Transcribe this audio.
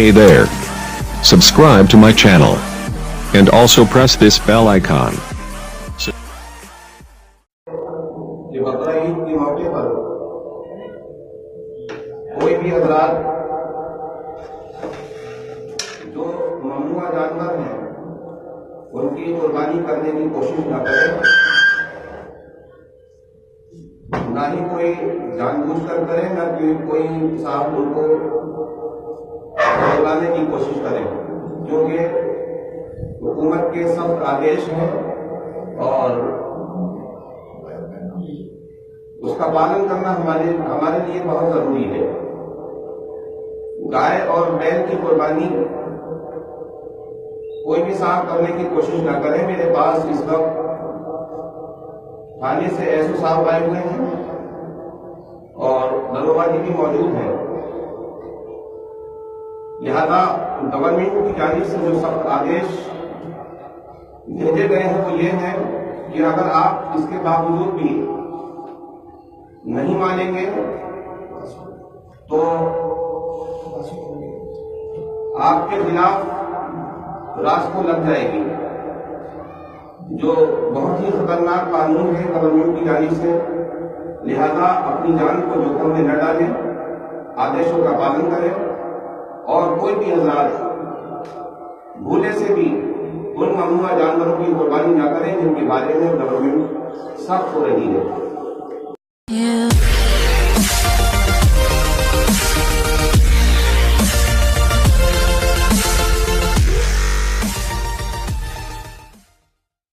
Hey there. Subscribe to my channel. And also press this bell icon. ये बकरा ईद के मौके पर कोई भी हजरात जो ममनुआ जानवर हैं उनकी कुर्बानी करने की कोशिश न करें, ना ही कोई जानबूझकर करे, ना कोई साहब उनको बुलाने की कोशिश करे, क्योंकि हुकूमत के सख्त आदेश हैं और उसका पालन करना हमारे लिए बहुत जरूरी है। गाय और बैल की कुर्बानी कोई भी साहब करने की कोशिश न करे। मेरे पास इस वक्त थाने से एसओ साहब आए हुए हैं और दरोगा जी भी मौजूद हैं। लिहाजा गवर्नमेंट की जानिब से जो सख्त आदेश भेजे गए हैं वो ये है कि अगर आप इसके बावजूद भी नहीं मानेंगे तो आपके खिलाफ रास्ता लग जाएगी, जो बहुत ही खतरनाक कानून है गवर्नमेंट की जानिब से। लिहाजा अपनी जान को जोखिम में न डालें, आदेशों का पालन करें और कोई भी हजरात भूले से भी उन ममनुआ जानवरों की कुर्बानी न करें जिनके बारे में गवर्नमेंट सख्त हो रही है।